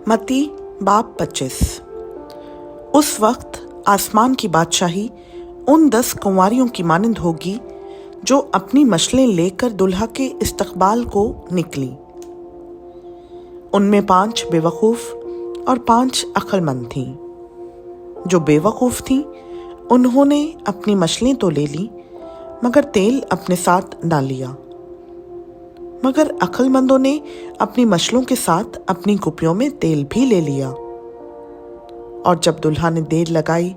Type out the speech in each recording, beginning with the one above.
मत्ती बाब 25। उस वक्त आसमान की बादशाही उन 10 कुंवारियों की मानिंद होगी जो अपनी मशलें लेकर दुल्हा के इस्तकबाल को निकली। उनमें 5 बेवकूफ़ और 5 अक्लमंद थीं। जो बेवकूफ़ थीं उन्होंने अपनी मशलें तो ले ली, मगर तेल अपने साथ ना लिया। मगर अक्लमंदों ने अपनी मशलों के साथ अपनी कुपियों में तेल भी ले लिया। और जब दुल्हा ने देर लगाई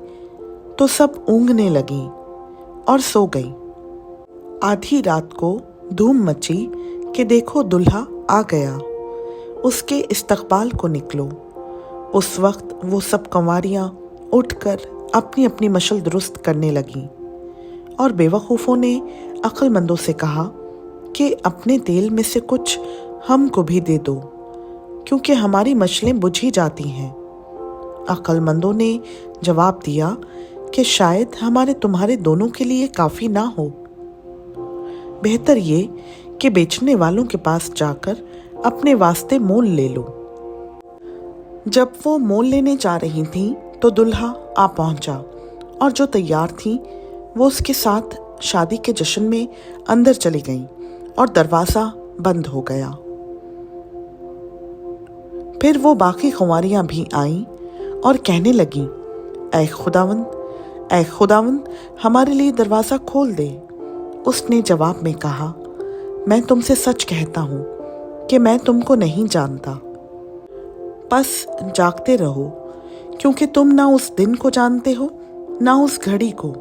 तो सब ऊँघने लगीं और सो गईं। आधी रात को धूम मची कि देखो दुल्हा आ गया, उसके इस्तकबाल को निकलो। उस वक्त वो सब कंवारियां उठकर अपनी अपनी मशल दुरुस्त करने लगीं। और बेवकूफ़ों ने अक्लमंदों से कहा कि अपने तेल में से कुछ हमको भी दे दो, क्योंकि हमारी मशलें बुझी जाती हैं। अक्लमंदों ने जवाब दिया कि शायद हमारे तुम्हारे दोनों के लिए काफ़ी ना हो। बेहतर ये कि बेचने वालों के पास जाकर अपने वास्ते मोल ले लो। जब वो मोल लेने जा रही थीं तो दुल्हा आ पहुंचा, और जो तैयार थीं वो उसके साथ शादी के जश्न में अंदर चली गईं और दरवाज़ा बंद हो गया। फिर वो बाकी कुंवारियां भी आईं और कहने लगीं, ऐ खुदावंद, हमारे लिए दरवाज़ा खोल दे। उसने जवाब में कहा, मैं तुमसे सच कहता हूँ कि मैं तुमको नहीं जानता। बस जागते रहो, क्योंकि तुम ना उस दिन को जानते हो ना उस घड़ी को।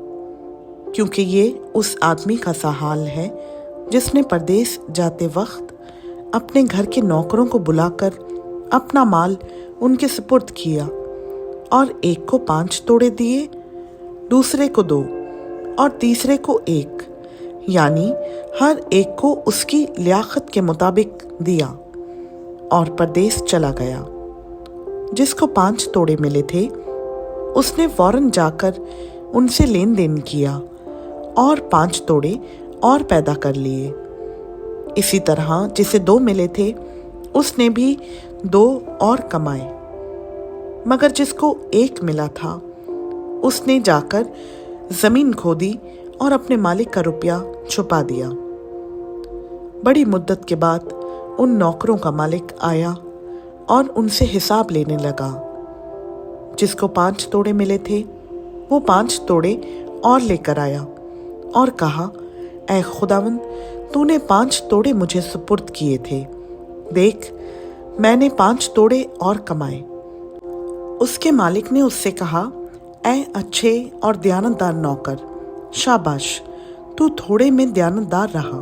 क्योंकि ये उस आदमी का सा हाल है जिसने परदेस जाते वक्त अपने घर के नौकरों को बुलाकर अपना माल उनके सुपुर्द किया, और एक को 5 तोड़े दिए, दूसरे को 2 और तीसरे को 1, यानी हर एक को उसकी लियाकत के मुताबिक दिया, और परदेस चला गया। जिसको 5 तोड़े मिले थे उसने फौरन जाकर उनसे लेन देन किया और 5 तोड़े और पैदा कर लिए। इसी तरह जिसे 2 मिले थे उसने भी 2 और कमाए। मगर जिसको 1 मिला था उसने जाकर जमीन खोदी और अपने मालिक का रुपया छुपा दिया। बड़ी मुद्दत के बाद उन नौकरों का मालिक आया और उनसे हिसाब लेने लगा। जिसको 5 तोड़े मिले थे वो 5 तोड़े और लेकर आया और कहा, ऐ खुदावंद, तूने 5 तोड़े मुझे सुपुर्द किए थे, देख मैंने 5 तोड़े और कमाए। उसके मालिक ने उससे कहा, ऐ अच्छे और दयानतदार नौकर, शाबाश, तू थोड़े में दयानतदार रहा,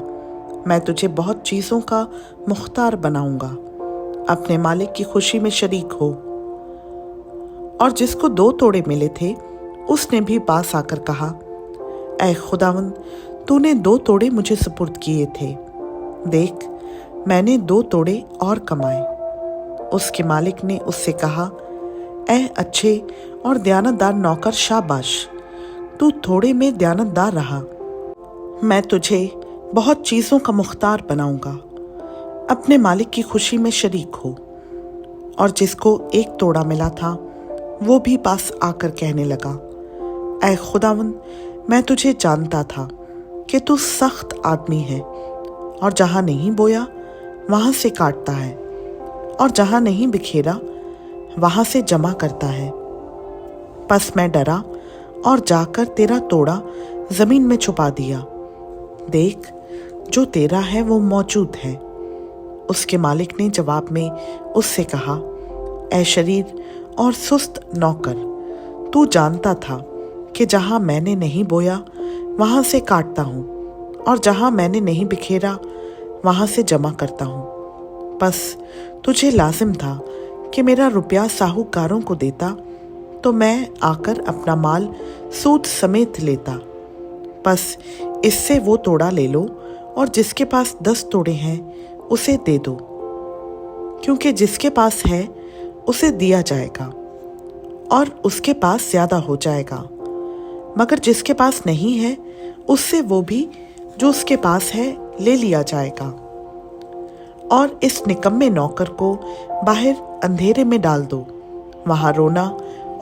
मैं तुझे बहुत चीज़ों का मुख्तार बनाऊंगा, अपने मालिक की खुशी में शरीक हो। और जिसको 2 तोड़े मिले थे उसने भी पास आकर कहा, ऐ खुदावंद, तूने 2 तोड़े मुझे सुपुर्द किए थे, देख मैंने 2 तोड़े और कमाए। उसके मालिक ने उससे कहा, ऐ अच्छे और दयानतदार नौकर, शाबाश, तू थोड़े में दयानतदार रहा, मैं तुझे बहुत चीज़ों का मुख्तार बनाऊंगा, अपने मालिक की खुशी में शरीक हो। और जिसको 1 तोड़ा मिला था वो भी पास आकर कहने लगा, ऐ खुदावंद, मैं तुझे जानता था कि तू सख्त आदमी है, और जहाँ नहीं बोया वहाँ से काटता है, और जहाँ नहीं बिखेरा वहाँ से जमा करता है। बस मैं डरा और जाकर तेरा तोड़ा जमीन में छुपा दिया, देख जो तेरा है वो मौजूद है। उसके मालिक ने जवाब में उससे कहा, ऐ शरीर और सुस्त नौकर, तू जानता था कि जहाँ मैंने नहीं बोया वहाँ से काटता हूँ, और जहाँ मैंने नहीं बिखेरा वहाँ से जमा करता हूँ। बस तुझे लाजिम था कि मेरा रुपया साहूकारों को देता, तो मैं आकर अपना माल सूद समेत लेता। बस इससे वो तोड़ा ले लो, और जिसके पास 10 तोड़े हैं उसे दे दो, क्योंकि जिसके पास है उसे दिया जाएगा और उसके पास ज़्यादा हो जाएगा, मगर जिसके पास नहीं है उससे वो भी जो उसके पास है ले लिया जाएगा। और इस निकम्मे नौकर को बाहर अंधेरे में डाल दो, वहां रोना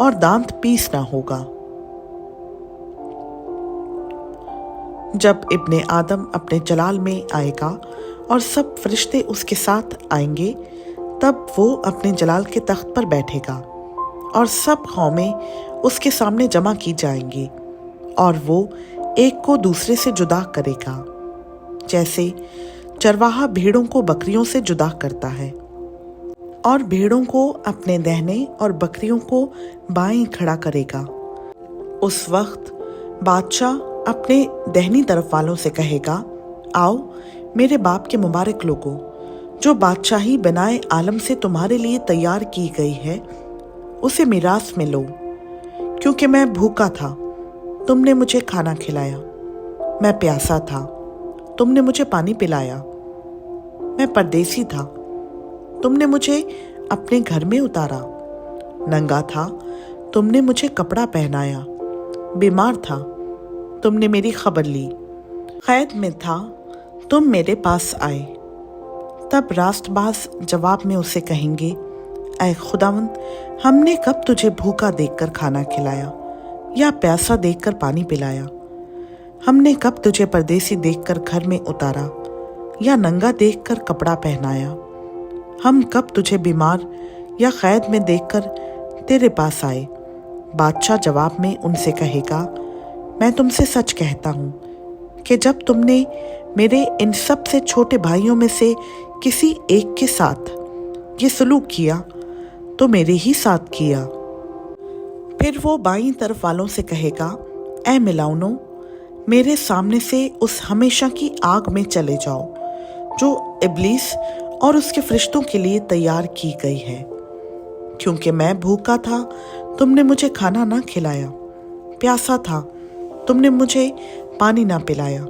और दांत पीसना होगा। जब इब्ने आदम अपने जलाल में आएगा और सब फरिश्ते उसके साथ आएंगे, तब वो अपने जलाल के तख्त पर बैठेगा और सब कौमें उसके सामने जमा की जाएंगी और वो एक को दूसरे से जुदा करेगा, जैसे चरवाहा भेड़ों को बकरियों से जुदा करता है और भेड़ों को अपने दाहिने और बकरियों को बाएं खड़ा करेगा। उस वक्त बादशाह अपने दाहिनी तरफ वालों से कहेगा, आओ मेरे बाप के मुबारक लोगों, जो बादशाही बनाए आलम से तुम्हारे लिए तैयार की गई है, उसे मीरास में लो। क्योंकि मैं भूखा था, तुमने मुझे खाना खिलाया, मैं प्यासा था, तुमने मुझे पानी पिलाया, मैं परदेसी था, तुमने मुझे अपने घर में उतारा, नंगा था, तुमने मुझे कपड़ा पहनाया, बीमार था, तुमने मेरी खबर ली, कैद में था, तुम मेरे पास आए। तब रास्तबाज जवाब में उसे कहेंगे, ऐ खुदावंद, हमने कब तुझे भूखा देखकर खाना खिलाया या प्यासा देखकर पानी पिलाया? हमने कब तुझे परदेसी देखकर घर में उतारा या नंगा देखकर कपड़ा पहनाया? हम कब तुझे बीमार या कैद में देखकर तेरे पास आए? बादशाह जवाब में उनसे कहेगा, मैं तुमसे सच कहता हूँ कि जब तुमने मेरे इन सब से छोटे भाइयों में से किसी एक के साथ ये सलूक किया तो मेरे ही साथ किया। फिर वो बाईं तरफ वालों से कहेगा, ऐ मिलाउनो, मेरे सामने से उस हमेशा की आग में चले जाओ जो इब्लीस और उसके फरिश्तों के लिए तैयार की गई है। क्योंकि मैं भूखा था, तुमने मुझे खाना ना खिलाया, प्यासा था, तुमने मुझे पानी ना पिलाया,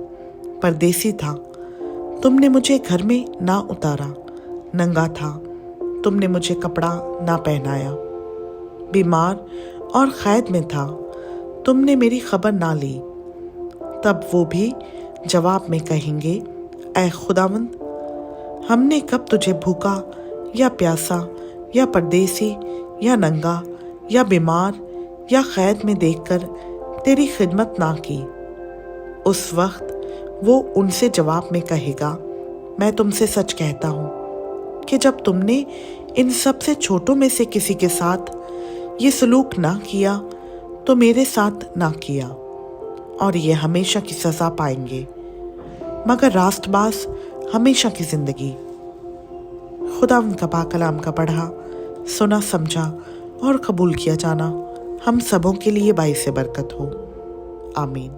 परदेसी था, तुमने मुझे घर में ना उतारा, नंगा था, तुमने मुझे कपड़ा ना पहनाया, बीमार और कैद में था, तुमने मेरी खबर ना ली। तब वो भी जवाब में कहेंगे, ऐ खुदावंद, हमने कब तुझे भूखा या प्यासा या परदेसी या नंगा या बीमार या कैद में देखकर तेरी खिदमत ना की? उस वक्त वो उनसे जवाब में कहेगा, मैं तुमसे सच कहता हूँ कि जब तुमने इन सब से छोटों में से किसी के साथ ये सलूक ना किया तो मेरे साथ ना किया, और ये हमेशा की सज़ा पाएंगे, मगर रास्तबाज हमेशा की ज़िंदगी। खुदा उनका पाक कलाम का पढ़ा, सुना, समझा और कबूल किया जाना हम सबों के लिए बाइस बरकत हो। आमीन।